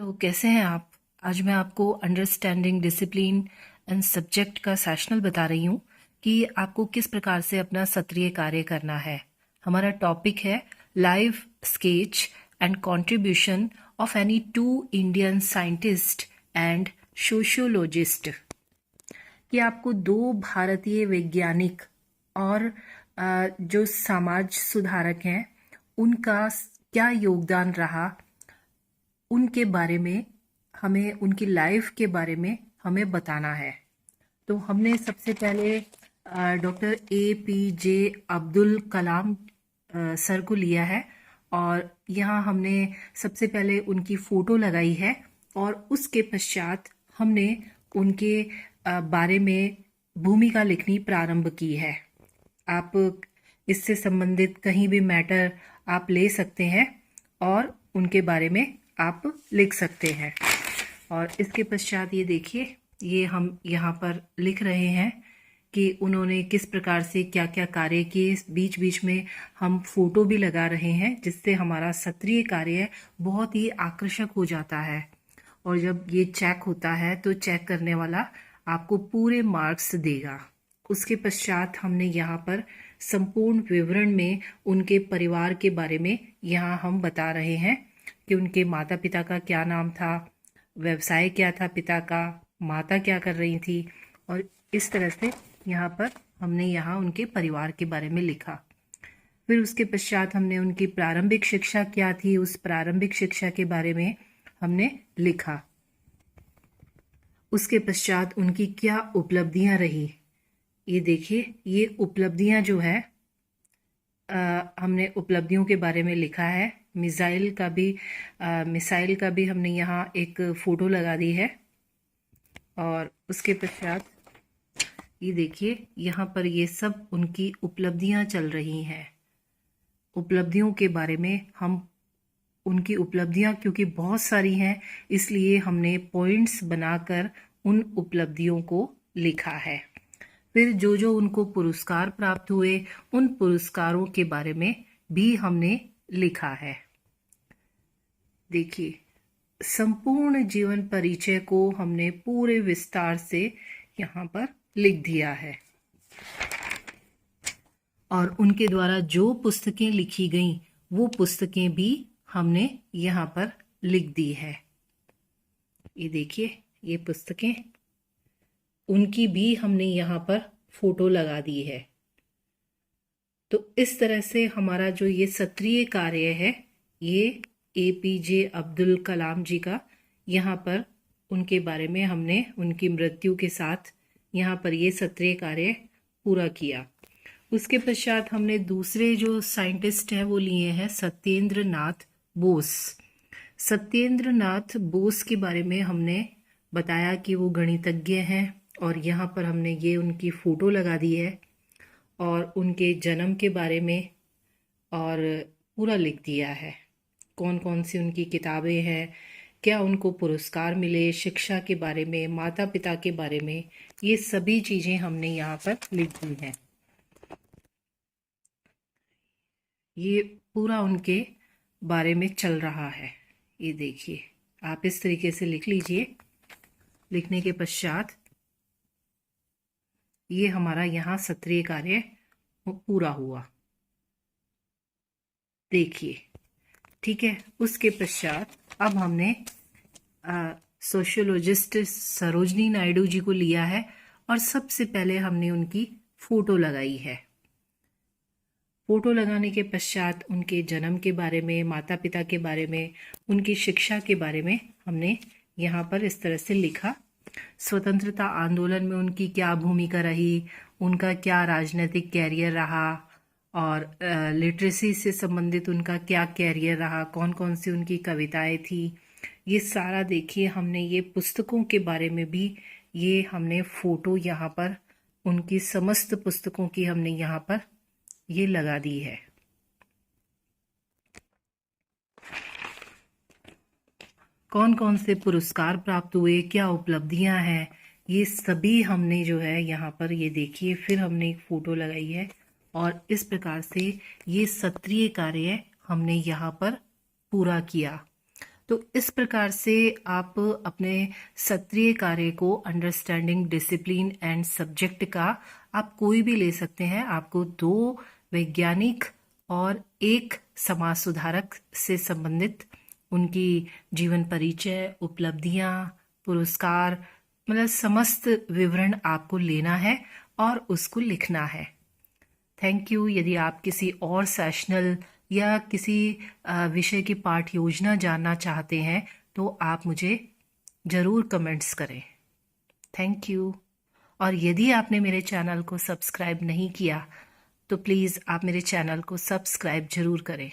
तो कैसे हैं आप? आज मैं आपको अंडरस्टैंडिंग डिसिप्लिन एंड सब्जेक्ट का सेशनल बता रही हूँ कि आपको किस प्रकार से अपना सत्रीय कार्य करना है। हमारा टॉपिक है live sketch and contribution of any two Indian scientist and sociologist. कि आपको दो भारतीय वैज्ञानिक और जो समाज सुधारक हैं उनका क्या योगदान रहा, उनके बारे में हमें, उनकी लाइफ के बारे में हमें बताना है। तो हमने सबसे पहले doctor APJ Abdul Kalam sir को लिया है और यहाँ हमने सबसे पहले उनकी फ़ोटो लगाई है और उसके पश्चात हमने उनके बारे में भूमिका लिखनी प्रारंभ की है। आप इससे संबंधित कहीं भी मैटर आप ले सकते हैं और उनके बारे में आप लिख सकते हैं। और इसके पश्चात ये देखिए, ये हम यहाँ पर लिख रहे हैं कि उन्होंने किस प्रकार से क्या क्या कार्य किए। बीच बीच में हम फोटो भी लगा रहे हैं जिससे हमारा सत्रीय कार्य बहुत ही आकर्षक हो जाता है। और जब ये चेक होता है तो चेक करने वाला आपको पूरे मार्क्स देगा। उसके पश्चात हमने यहाँ पर संपूर्ण विवरण में उनके परिवार के बारे में यहाँ हम बता रहे हैं कि उनके माता पिता का क्या नाम था, व्यवसाय क्या था पिता का, माता क्या कर रही थी, और इस तरह से यहाँ पर हमने यहाँ उनके परिवार के बारे में लिखा। फिर उसके पश्चात हमने उनकी प्रारंभिक शिक्षा क्या थी, उस प्रारंभिक शिक्षा के बारे में हमने लिखा। उसके पश्चात उनकी क्या उपलब्धियां रही। ये देखिए, ये उपलब्धियां जो है हमने उपलब्धियों के बारे में लिखा है। मिसाइल का भी हमने यहाँ एक फ़ोटो लगा दी है। और उसके पश्चात ये देखिए, यहाँ पर ये सब उनकी उपलब्धियाँ चल रही हैं। उपलब्धियों के बारे में हम, उनकी उपलब्धियाँ क्योंकि बहुत सारी हैं इसलिए हमने पॉइंट्स बनाकर उन उपलब्धियों को लिखा है। फिर जो जो उनको पुरस्कार प्राप्त हुए उन पुरस्कारों के बारे में भी हमने लिखा है। देखिए, संपूर्ण जीवन परिचय को हमने पूरे विस्तार से यहाँ पर लिख दिया है। और उनके द्वारा जो पुस्तकें लिखी गईं वो पुस्तकें भी हमने यहाँ पर लिख दी है। ये देखिए, ये पुस्तकें उनकी भी हमने यहाँ पर फोटो लगा दी है। तो इस तरह से हमारा जो ये सत्रीय कार्य है, ये APJ अब्दुल कलाम जी का, यहाँ पर उनके बारे में हमने उनकी मृत्यु के साथ यहाँ पर ये सत्रीय कार्य पूरा किया। उसके पश्चात हमने दूसरे जो साइंटिस्ट हैं वो लिए हैं सत्येंद्र नाथ बोस। सत्येंद्र नाथ बोस के बारे में हमने बताया कि वो गणितज्ञ हैं और यहाँ पर हमने ये उनकी फ़ोटो लगा दी है और उनके जन्म के बारे में और पूरा लिख दिया है। कौन कौन सी उनकी किताबें हैं, क्या उनको पुरस्कार मिले, शिक्षा के बारे में, माता पिता के बारे में, ये सभी चीज़ें हमने यहाँ पर लिख दी हैं। ये पूरा उनके बारे में चल रहा है। ये देखिए, आप इस तरीके से लिख लीजिए। लिखने के पश्चात ये हमारा यहाँ सत्रीय कार्य पूरा हुआ। देखिए, ठीक है। उसके पश्चात अब हमने सोशियोलॉजिस्ट सरोजनी नायडू जी को लिया है और सबसे पहले हमने उनकी फ़ोटो लगाई है। फ़ोटो लगाने के पश्चात उनके जन्म के बारे में, माता पिता के बारे में, उनकी शिक्षा के बारे में हमने यहाँ पर इस तरह से लिखा। स्वतंत्रता आंदोलन में उनकी क्या भूमिका रही, उनका क्या राजनीतिक कैरियर रहा और लिटरेसी से संबंधित उनका क्या कैरियर रहा, कौन कौन सी उनकी कविताएं थी, ये सारा देखिए। हमने ये पुस्तकों के बारे में भी ये हमने फ़ोटो यहाँ पर उनकी समस्त पुस्तकों की हमने यहाँ पर ये लगा दी है। कौन कौन से पुरस्कार प्राप्त हुए, क्या उपलब्धियां हैं, ये सभी हमने जो है यहाँ पर ये देखिए। फिर हमने एक फ़ोटो लगाई है और इस प्रकार से ये सत्रीय कार्य हमने यहाँ पर पूरा किया। तो इस प्रकार से आप अपने सत्रीय कार्य को अंडरस्टैंडिंग डिसिप्लिन एंड सब्जेक्ट का आप कोई भी ले सकते हैं। आपको 2 वैज्ञानिक और 1 समाज सुधारक से संबंधित उनकी जीवन परिचय, उपलब्धियां, पुरस्कार, मतलब समस्त विवरण आपको लेना है और उसको लिखना है। Thank you. यदि आप किसी और सेशनल या किसी विषय की पाठ योजना जानना चाहते हैं तो आप मुझे ज़रूर कमेंट्स करें। Thank you. और यदि आपने मेरे चैनल को सब्सक्राइब नहीं किया तो प्लीज़ आप मेरे चैनल को सब्सक्राइब ज़रूर करें।